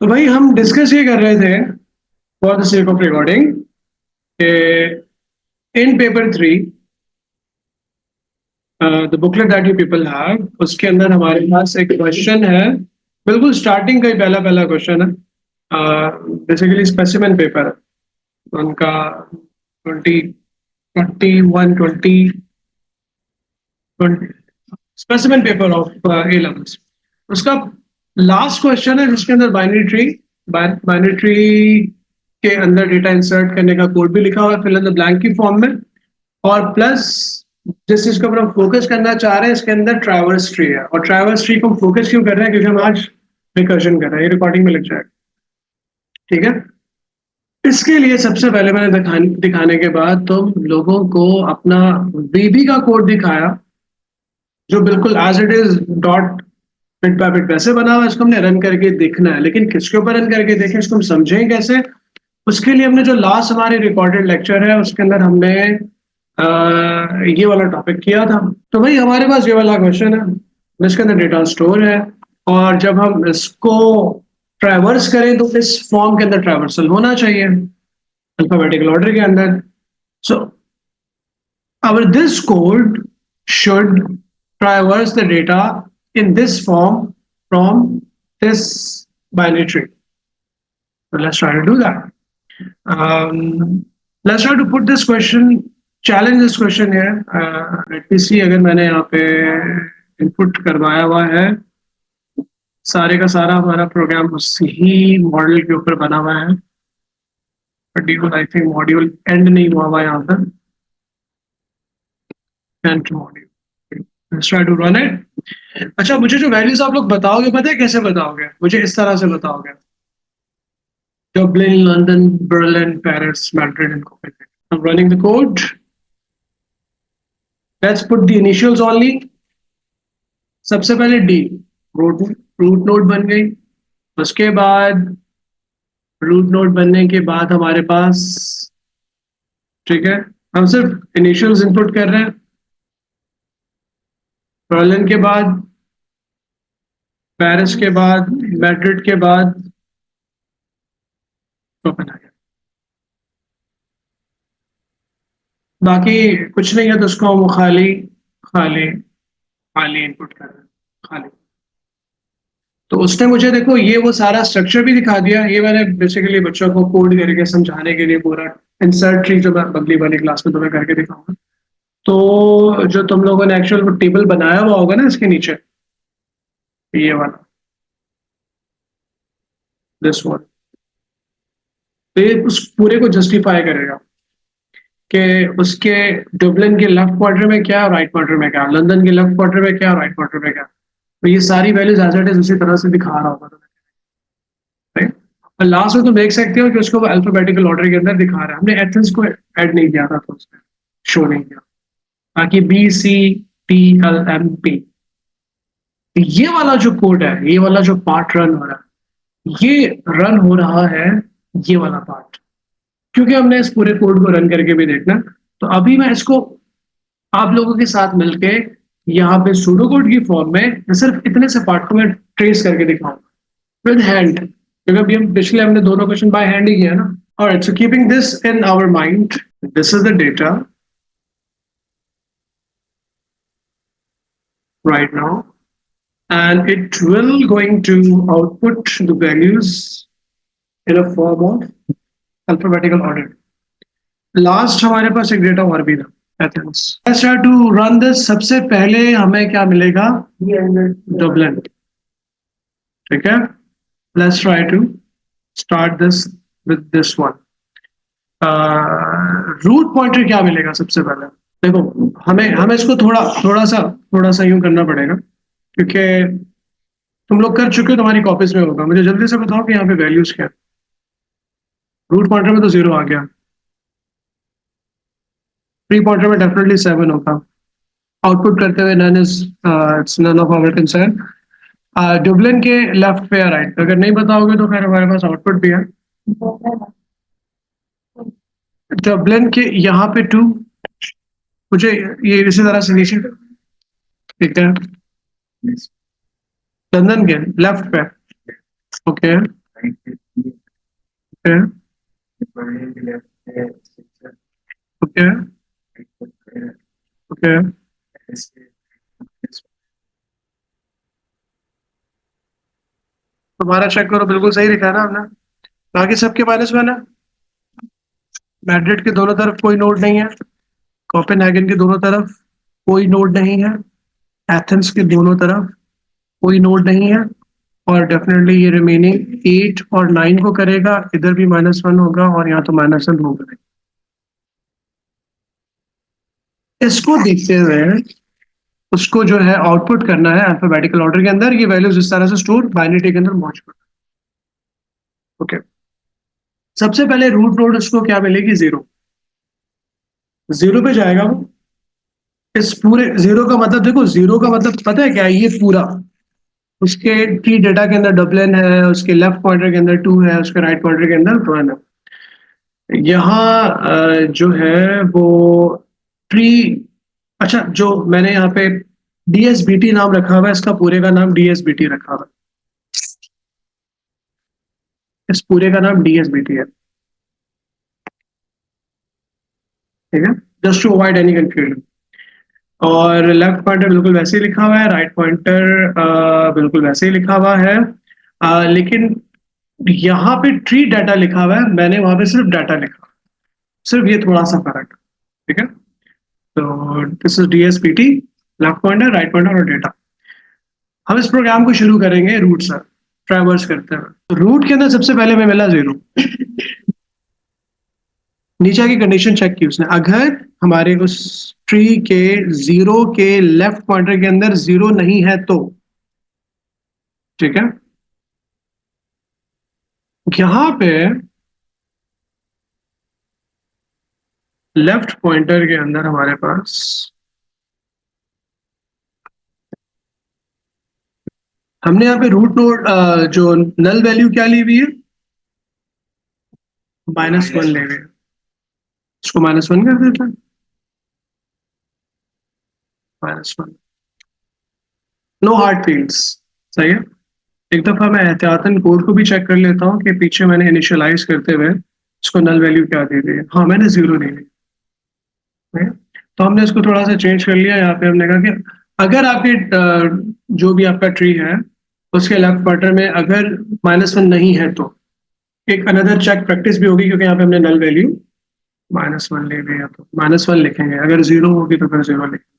तो भाई हम डिस्कस ये कर रहे थे for the sake of recording कि in paper 3 the booklet that you people have उसके अंदर हमारे पास एक क्वेश्चन है। बिल्कुल स्टार्टिंग का ही पहला पहला क्वेश्चन है। बेसिकली स्पेसिमेन पेपर है उनका 20 21 20 specimen paper of A levels. उसका लास्ट क्वेश्चन है जिसके अंदर बाइनरी ट्री के अंदर डेटा इंसर्ट करने का कोड भी लिखा हुआ है फिल इन द ब्लैंक की फॉर्म में। और प्लस जिस चीज के ऊपर हम फोकस करना चाह रहे हैं इसके अंदर ट्रैवर्स ट्री है। और ट्रैवर्स ट्री को हम फोकस क्यों कर रहे हैं क्योंकि हम आज रिकर्जन कर रहे हैं, ये रिकॉर्डिंग में लग जाएगा। ठीक है, इसके लिए सबसे पहले मैंने दिखाने के बाद तो लोगों को अपना वीबी का कोड दिखाया जो बिल्कुल as it is dot bit by bit वैसे बना हुआ है। इसको हमने रन करके देखना है, लेकिन किसके ऊपर रन करके देखें इसको हम समझें कैसे। उसके लिए हमने जो लास्ट हमारे रिकॉर्डेड लेक्चर है उसके अंदर हमने ये वाला टॉपिक किया था। तो भाई हमारे पास ये वाला क्वेश्चन है जिसके अंदर डेटा स्टोर है और जब हम इसको ट्रैवर्स करें तो इस फॉर्म के अंदर ट्रैवर्सल होना चाहिए अल्फाबेटिकल ऑर्डर के अंदर। सो our this code should traverse the data in this form from this binary tree. So let's try to do that. Let's try to put this question, challenge this question here. Let me see अगर मैंने यहाँ पे input करवाया हुआ है सारे का सारा हमारा प्रोग्राम उसी ही मॉडल के ऊपर बना हुआ है। But I think module and नहीं हुआ हुआ यहाँ पर। Let's try to run it. अच्छा, मुझे जो वैल्यूज आप लोग बताओगे पता है कैसे बताओगे? मुझे इस तरह से बताओगे, Dublin, London, Berlin, Paris, Madrid and Copenhagen. I'm running the code. Let's put the initials only. सबसे पहले D रूट नोड बन गई। उसके बाद रूट नोड बनने के बाद हमारे पास, ठीक है, हम सिर्फ इनिशियल्स इनपुट कर रहे हैं। बर्लिन के बाद, पेरिस के बाद, मैड्रिड के बाद कोपेनहेगन। बाकी कुछ नहीं है तो उसको हम खाली खाली खाली इनपुट कर रहे हैं, खाली। तो उसने मुझे देखो ये वो सारा स्ट्रक्चर भी दिखा दिया। ये मैंने बेसिकली बच्चों को कोड करके समझाने के लिए पूरा इंसर्ट ट्री जो मैं अगली वाली क्लास में तुम्हें करके दिखाऊंगा। तो जो तुम लोगों ने एक्चुअल टेबल बनाया हुआ होगा ना इसके नीचे, ये वाला, दिस वन, तो ये उस पूरे को जस्टिफाई करेगा कि उसके डुबलिन के लेफ्ट क्वार्टर में क्या, राइट क्वार्टर में क्या, लंदन के लेफ्ट क्वार्टर में क्या, राइट क्वार्टर में क्या। तो ये सारी वैल्यूज एज इट इज उसी तरह से दिखा रहा होगा तुम्हें। और लास्ट में तुम देख सकते हो कि उसको अल्फाबेटिकल ऑर्डर के अंदर दिखा रहा है। हमने एथेंस को ऐड नहीं किया था तो उसमें शो नहीं किया। बाकी B C T L M P, ये वाला जो कोड है, ये वाला जो पार्ट रन हो रहा है, ये रन हो रहा है ये वाला पार्ट, क्योंकि हमने इस पूरे कोड को रन करके भी देखना। तो अभी मैं इसको आप लोगों के साथ मिलके यहाँ पे सूडो कोड की फॉर्म में सिर्फ इतने से पार्ट को मैं ट्रेस करके दिखाऊंगा विद हैंड, क्योंकि अभी हम पिछले हमने दोनों क्वेश्चन बाय हैंड ही किया ना। Alright, so keeping this in our mind, this is the data right now and it will going to output the values in a form of alphabetical order. Last हमारे पास एक data और भी था, Athens. Let's try to run this. सबसे पहले हमें क्या मिलेगा? डबलिन। ठीक है, let's try to start this with this one. Root pointer क्या मिलेगा सबसे पहले? देखो, हमें इसको थोड़ा सा यूं करना पड़ेगा क्योंकि तुम लोग कर चुके हो, तुम्हारी कॉपीज में होगा। मुझे जल्दी से बताओ कि यहाँ पे वैल्यूज क्या है। रूट पॉइंटर में तो 0 आ गया, प्री पॉइंटर में डेफिनेटली 7 होगा। आउटपुट करते हुए none is its none of our concern. Dublin के लेफ्ट पे या राइट, अगर नहीं बताओगे तो फिर हमारे पास आउटपुट भी है। डुबलिन के यहाँ पे 2, मुझे ये इसी तरह से नीचे, ठीक है, लंदन के लेफ्ट पे, ओके, ओके ओके ओके। तुम्हारा चेक करो, बिल्कुल सही लिखा है ना हमने। बाकी सबके -1 है। मैड्रिड के दोनों तरफ कोई नोड नहीं है। कोपेनहेगन के दोनों तरफ कोई नोड नहीं है। एथेंस के दोनों तरफ कोई नोड नहीं है। और डेफिनेटली ये रिमेनिंग 8 और 9 को करेगा, इधर भी -1 होगा और यहाँ तो -1 होगा। इसको देखते हुए उसको जो है आउटपुट करना है अल्फाबेटिकल ऑर्डर के अंदर, ये वैल्यूज इस तरह से स्टोर बाइनरी के अंदर मौजूद। ओके, सबसे पहले रूट नोड उसको क्या मिलेगी? 0। 0 पे जाएगा वो। इस पूरे 0 का मतलब देखो, 0 का मतलब पता है क्या है? ये पूरा उसके ट्री डेटा के अंदर डबल है, उसके लेफ्ट पॉइंटर के अंदर 2 है, उसके राइट पॉइंटर के अंदर 1 है। यहाँ जो है वो ट्री, अच्छा जो मैंने यहाँ पे डीएसबीटी नाम रखा हुआ है, इसका पूरे का नाम डीएसबीटी रखा हुआ है। इस पूरे का नाम डीएसबीटी है, ठीक है, just to avoid any confusion. और लेफ्ट पॉइंटर बिल्कुल वैसे ही लिखा हुआ है, राइट पॉइंटर बिल्कुल वैसे ही लिखा हुआ है। लेकिन यहाँ पे ट्री डाटा लिखा हुआ है, मैंने वहां पे सिर्फ डाटा लिखा, सिर्फ ये थोड़ा सा फर्क है, ठीक है। तो this is DSPT, left pointer, right pointer और डेटा। हम इस प्रोग्राम को शुरू करेंगे रूट से ट्रैवर्स करते हैं। रूट के अंदर सबसे पहले हमें मिला 0। नीचे की कंडीशन चेक की उसने, अगर हमारे उस ट्री के 0 के लेफ्ट पॉइंटर के अंदर 0 नहीं है तो, ठीक है, यहां पे लेफ्ट पॉइंटर के अंदर हमारे पास हमने यहाँ पे रूट नोड जो नल वैल्यू क्या ली हुई है? -1 ले हुए। इसको -1 कर देते हैं, -1। नो हार्ड फील्ड्स, सही है। एक दफा मैं एहतियातन कोड को भी चेक कर लेता हूँ कि पीछे मैंने इनिशियलाइज करते हुए इसको नल वैल्यू क्या दे दी है। हाँ, मैंने 0 दे दी है। तो हमने इसको थोड़ा सा चेंज कर लिया। यहाँ पे हमने कहा कि अगर आपके जो भी आपका ट्री है उसके लेफ्ट क्वार्टर में अगर -1 नहीं है तो एक अनदर चेक प्रैक्टिस भी होगी, क्योंकि यहाँ पे हमने नल वैल्यू -1 ले लिया, तो -1 लिखेंगे। अगर 0 होगी तो फिर 0 लिखेंगे।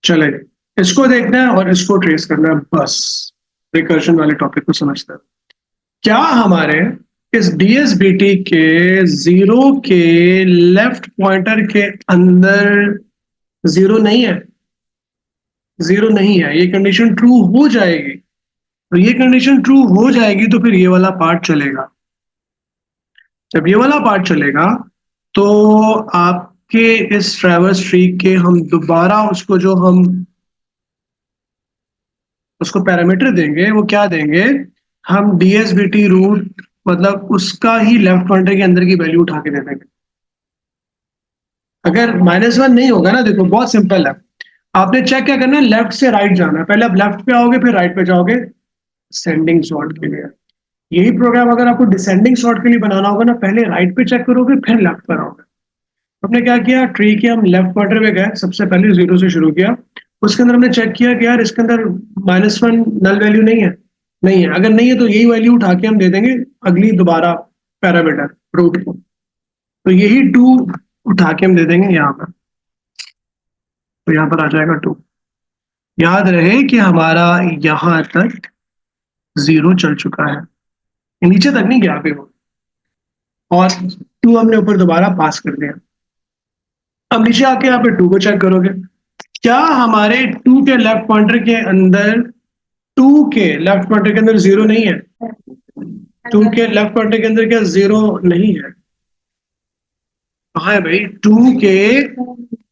चलेगा, इसको देखना है और इसको ट्रेस करना है, बस रिकर्जन वाले टॉपिक को समझना है। क्या हमारे इस डीएसबीटी के 0 के लेफ्ट पॉइंटर के अंदर 0 नहीं है? 0 नहीं है, ये कंडीशन ट्रू हो जाएगी। तो ये कंडीशन ट्रू हो जाएगी तो फिर ये वाला पार्ट चलेगा। जब ये वाला पार्ट चलेगा तो आपके इस ट्रैवर्स ट्री के हम दोबारा उसको जो हम उसको पैरामीटर देंगे वो क्या देंगे? हम डीएसबीटी रूट मतलब उसका ही लेफ्ट पॉइंटर के अंदर की वैल्यू उठा के दे देंगे। अगर -1 नहीं होगा ना, देखो बहुत सिंपल है। आपने चेक क्या करना है? लेफ्ट से राइट जाना है। पहले आप लेफ्ट पे आओगे फिर राइट पे जाओगे सेंडिंग सॉर्ट के लिए। यही प्रोग्राम अगर आपको डिसेंडिंग सॉर्ट के लिए बनाना होगा ना, पहले राइट पे चेक करोगे फिर लेफ्ट पर आओगे। हमने क्या किया, ट्री के हम लेफ्ट क्वार्टर में गए, सबसे पहले 0 से शुरू किया। उसके अंदर हमने चेक किया कि यार इसके अंदर -1 नल वैल्यू नहीं है। नहीं है, अगर नहीं है तो यही वैल्यू उठा के हम दे देंगे अगली दोबारा पैरामीटर रूट को। तो यही 2 उठा के हम दे देंगे यहाँ पर, तो यहाँ पर आ जाएगा 2। याद रहे कि हमारा यहाँ तक 0 चल चुका है, नीचे तक नहीं गया पे वो, और 2 हमने ऊपर दोबारा पास कर दिया। अब नीचे आके यहाँ पे 2 को चेक करोगे, क्या हमारे 2 के लेफ्ट पॉइंटर के अंदर 2 के लेफ्ट पॉइंटर के अंदर 0 नहीं है? 2 के लेफ्ट पॉइंटर के अंदर क्या 0 नहीं है? हाँ भाई, 2 के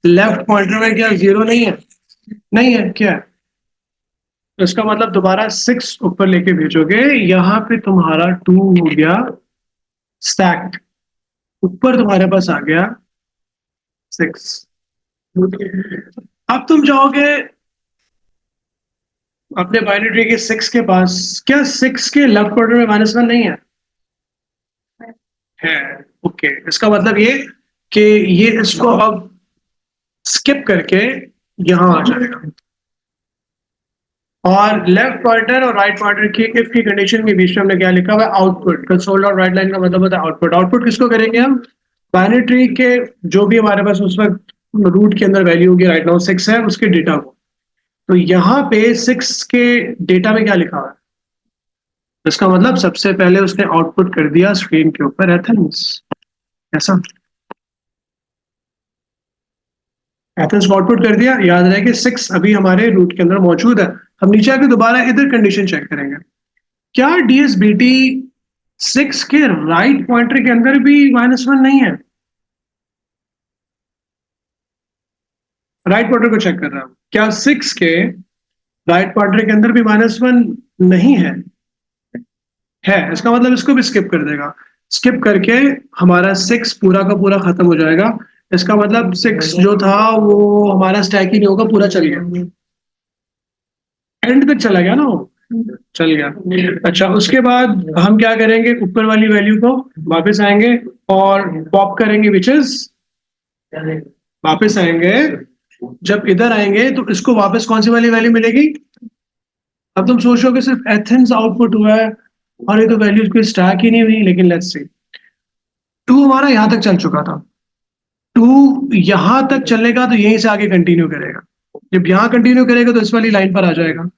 लेफ्ट पॉइंटर में क्या 0 नहीं है? नहीं है, क्या है? तो इसका मतलब दोबारा 6 ऊपर लेके भेजोगे, यहाँ पे तुम्हारा 2 हो गया स्टैक्ड, ऊपर तुम्हारे पास आ गया 6। अब तुम चाहोगे अपने बाइनरी ट्री के 6 के पास, क्या 6 के लेफ्ट क्वार्टर में -1 नहीं है? है। ओके, इसका मतलब ये कि ये इसको अब स्किप करके यहां आ जाएगा, और लेफ्ट क्वार्टर और राइट क्वार्टर की इफ की कंडीशन के बीच में हमने क्या लिखा हुआ है? आउटपुट। कंसोल और राइट लाइन का मतलब होता है आउटपुट। आउटपुट किसको करेंगे हम? बाइनरी ट्री के जो भी हमारे पास उस वक्त रूट के अंदर वैल्यू होगी, राइट नाउ 6 है, उसके डेटा को। तो यहाँ पे 6 के डेटा में क्या लिखा हुआ है? इसका मतलब सबसे पहले उसने आउटपुट कर दिया स्क्रीन के ऊपर एथेंस। ऐसा एथेंस को आउटपुट कर दिया। याद रहे कि 6 अभी हमारे रूट के अंदर मौजूद है। हम नीचे आके दोबारा इधर कंडीशन चेक करेंगे। क्या डीएसबीटी 6 के राइट पॉइंटर के अंदर भी -1 नहीं है? राइट पॉइंटर को चेक कर रहा हूं, क्या 6 के राइट पॉइंटर के अंदर भी -1 नहीं है? है। इसका मतलब इसको भी स्किप कर देगा। स्किप करके हमारा 6 पूरा का पूरा खत्म हो जाएगा। इसका मतलब 6 जो था वो हमारा स्टैक ही नहीं होगा, पूरा चल गया, एंड तक चला गया ना वो, चल गया। अच्छा, उसके बाद हम क्या करेंगे? ऊपर वाली वैल्यू को वापस आएंगे और पॉप करेंगे, विच इज, वापस आएंगे। जब इधर आएंगे तो इसको वापस कौन सी वाली वैल्यू मिलेगी? अब तुम सोच रहे हो कि सिर्फ एथेंस आउटपुट हुआ है और ये तो वैल्यूज कोई स्टैक ही नहीं हुई, लेकिन लेट्स सी। 2 हमारा यहां तक चल चुका था। 2 यहां तक चलने का तो यहीं से आगे कंटिन्यू करेगा। जब यहां कंटिन्यू करेगा तो इस वाली लाइन पर आ जाएगा।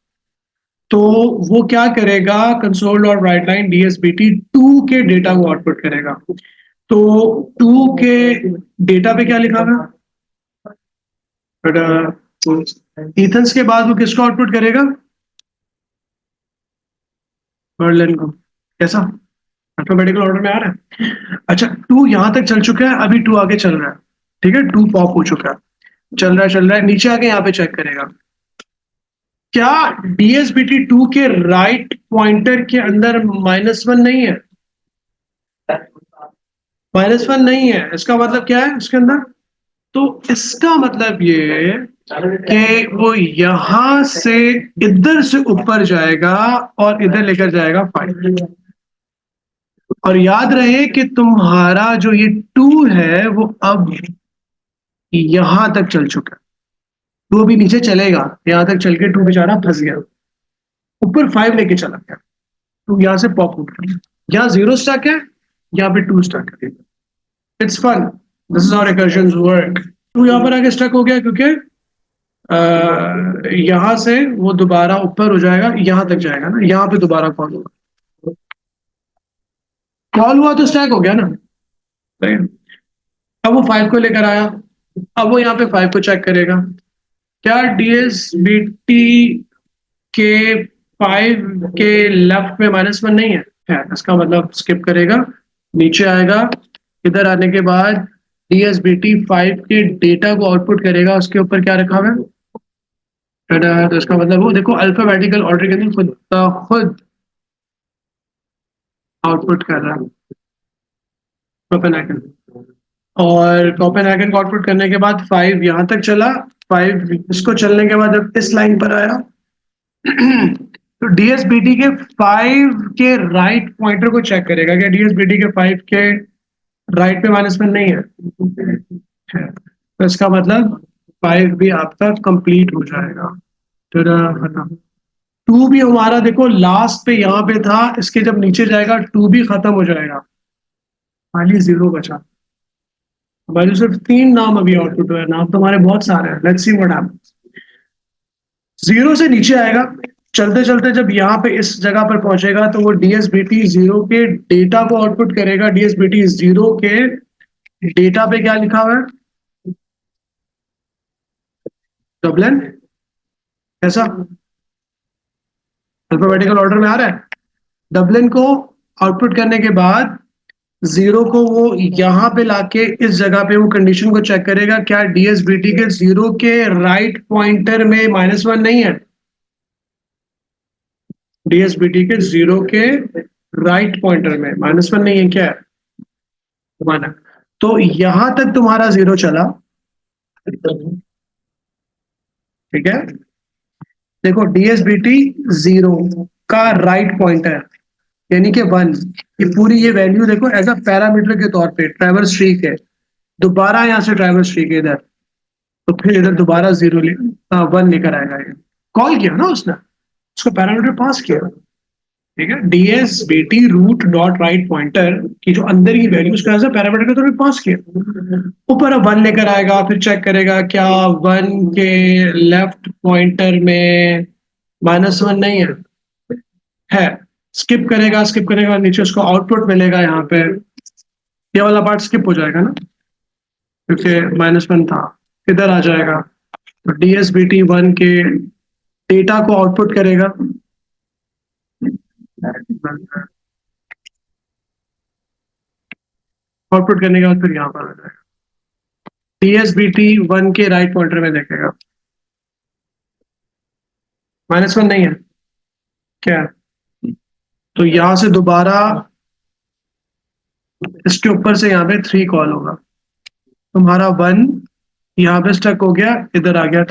तो वो क्या करेगा? कंसोल और राइट लाइन डीएसबीटी 2 के डेटा को आउटपुट करेगा। तो 2 के डेटा पे क्या लिखा हुआ है? इथन्स के बाद वो किसको आउटपुट करेगा? वर्लन को। कैसा? अल्फाबेटिकल ऑर्डर में आ रहा है। अच्छा, 2 यहां तक चल चुका है, अभी 2 आगे चल रहा है। ठीक है, 2 पॉप हो चुका है, चल रहा है, नीचे आके यहाँ पे चेक करेगा। क्या डीएसबीटी 2 के राइट पॉइंटर के अंदर -1 नहीं है? -1 नहीं है। इसका मतलब क्या है इसके अंदर? तो इसका मतलब ये कि वो यहां से इधर से ऊपर जाएगा और इधर लेकर जाएगा 5। और याद रहे कि तुम्हारा जो ये 2 है वो अब यहां तक चल चुका है। 2 अभी नीचे चलेगा, यहां तक चल के 2 बेचारा फंस गया, ऊपर 5 लेके चला गया। तो यहां से पॉप हो गया। यहाँ 0 स्टक है, यहाँ पे 2 स्टक है। It's fun, this is how recursion work. 2 यहाँ पर आके स्टक हो गया क्योंकि यहां से वो दोबारा ऊपर हो जाएगा, यहां तक जाएगा ना, यहाँ पे दोबारा कॉल होगा। कॉल हुआ तो स्टैक हो गया ना, राइट? अब वो 5 को लेकर आया, अब वो यहाँ पे 5 को चेक करेगा। क्या डीएसबीटी के 5 के लेफ्ट में -1 नहीं है? इसका मतलब स्किप करेगा, नीचे आएगा। इधर आने के बाद डीएसबीटी 5 के डेटा को आउटपुट करेगा। उसके ऊपर क्या रखा हुआ है? तो इसका मतलब वो देखो, अल्फाबेटिकल ऑर्डर के अंदर खुद खुद आउटपुट कर रहा है कोपेनहेगन। और कोपेनहेगन को आउटपुट करने के बाद 5 यहां तक चला। 5 इसको चलने के बाद अब इस लाइन पर आया। तो डीएसबीटी के 5 के राइट पॉइंटर को चेक करेगा। क्या डीएसबीटी के 5 के राइट पे -1 नहीं है? तो इसका मतलब 5 भी आपका कंप्लीट हो जाएगा। खत्म। 2 भी हमारा देखो लास्ट पे यहाँ पे था, इसके जब नीचे जाएगा 2 भी खत्म हो जाएगा, खाली 0 बचा। हमारे सिर्फ 3 नाम अभी आउटपुट हुए, नाम तो हमारे बहुत सारे हैं। Let's see what happens. 0 से नीचे आएगा, चलते चलते जब यहाँ पे इस जगह पर पहुंचेगा तो वो डीएसबीटी 0 के डेटा को आउटपुट करेगा। डीएसबीटी 0 के डेटा पे क्या लिखा हुआ है? डबल। ऐसा अल्फाबेटिकल ऑर्डर में आ रहा है। डबल को आउटपुट करने के बाद 0 को वो यहां पे लाके इस जगह पे वो कंडीशन को चेक करेगा। क्या डीएसबीटी के 0 के राइट पॉइंटर में -1 नहीं है? डीएसबीटी के 0 के राइट पॉइंटर में -1 नहीं है, क्या है? माना। तो यहां तक तुम्हारा 0 चला, ठीक है। देखो डीएसबीटी 0 का राइट पॉइंटर यानी कि 1, ये पूरी ये वैल्यू देखो एज अ पैरामीटर के तौर पे ट्रैवर्स ट्री है, दोबारा यहाँ से ट्रैवर्स ट्री के इधर, तो फिर इधर दोबारा 1 लेकर आएगा ये। कॉल किया ना उसने, उसको पैरामीटर पास किया, ठीक है, DS BT root dot right pointer की जो अंदर की वैल्यू उसका एज अ पैरामीटर के तौर पे पास किया, ऊपर अब 1 लेकर आएगा, फिर चेक करेगा क्या 1 के लेफ्ट पॉइंटर में -1 नहीं है, स्किप करेगा, स्किप करेगा, नीचे उसको आउटपुट मिलेगा, यहाँ पे ये वाला पार्ट स्किप हो जाएगा ना क्योंकि -1 था, इधर आ जाएगा, तो डीएसबीटी 1 के डेटा को आउटपुट करेगा, आउटपुट करने के बाद फिर यहाँ पर आ जाएगा, डीएसबीटी 1 के राइट पॉइंटर में देखेगा, -1 नहीं है क्या है? तो यहां से दोबारा इसके ऊपर से यहाँ पे 3 कॉल होगा, तुम्हारा 1 यहाँ पे स्टक हो गया, इधर आ गया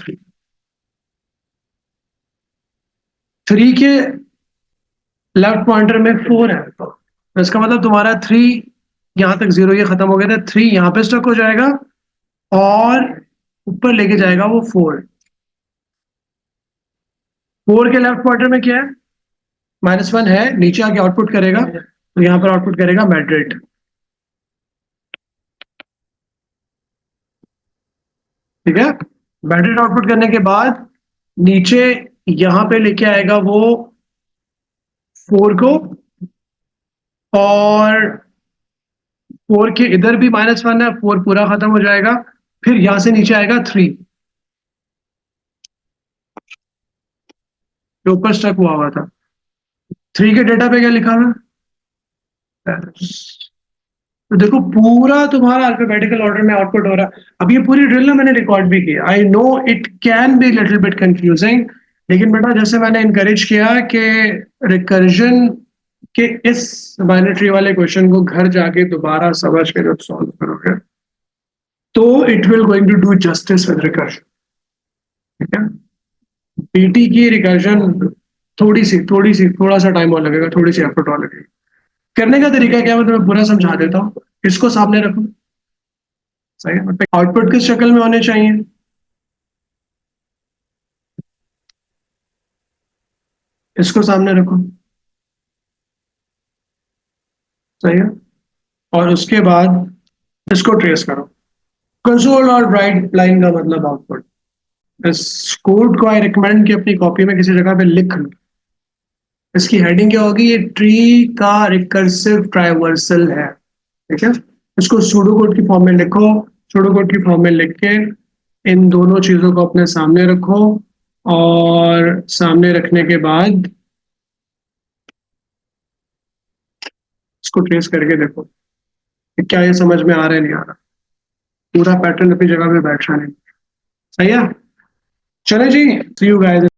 3 के लेफ्ट पॉइंटर में 4 है, तो इसका मतलब तुम्हारा 3 यहां तक 0 ये खत्म हो गया था, 3 यहाँ पे स्टक हो जाएगा और ऊपर लेके जाएगा वो 4 के लेफ्ट पॉइंटर में क्या है, -1 है, नीचे आके आउटपुट करेगा, तो यहाँ पर आउटपुट करेगा मैड्रिड, ठीक है, मैड्रिड आउटपुट करने के बाद नीचे यहां पे लेके आएगा वो 4 को, और 4 के इधर भी -1 है, 4 पूरा खत्म हो जाएगा, फिर यहां से नीचे आएगा 3 जो ऊपर स्टक हुआ था, 3 के डेटा पे क्या लिखा हुआ है, तो देखो पूरा तुम्हारा अल्फाबेटिकल ऑर्डर में आउटपुट हो रहा है। अब ये पूरी ड्रिल ना मैंने रिकॉर्ड भी की, I know it can be little bit confusing, लेकिन बेटा जैसे मैंने इनकरेज किया कि रिकर्जन के इस बाइनरी वाले क्वेश्चन को घर जाके दोबारा समझ के जब सॉल्व करोगे तो it will going to do justice with recursion, ठीक है, पीटी की रिकर्जन थोड़ा सा टाइम और लगेगा, थोड़ी सी एफर्ट और लगेगी, करने का तरीका क्या है मैं तुम्हें पूरा समझा देता हूँ, इसको सामने रखो, सही है, आउटपुट किस शक्ल में होने चाहिए, इसको सामने रखो, सही है, और उसके बाद इसको ट्रेस करो, कंसोल और राइट लाइन का मतलब आउटपुट, इस कोड को आई रिकमेंड कि अपनी कॉपी में किसी जगह पे लिख लो, इसकी हेडिंग क्या होगी, ये ट्री का रिकर्सिव ट्राइवर्सल है, ठीक है, इसको सूडो कोड की फॉर्म में लिखो, सूडो कोड की फॉर्म में लिख के इन दोनों चीजों को अपने सामने रखो, और सामने रखने के बाद इसको ट्रेस करके देखो कि क्या ये समझ में आ रहा है नहीं आ रहा, पूरा पैटर्न अपनी जगह पे बैठ रहा नहीं, सही है, चले जी, सी यू गाइस।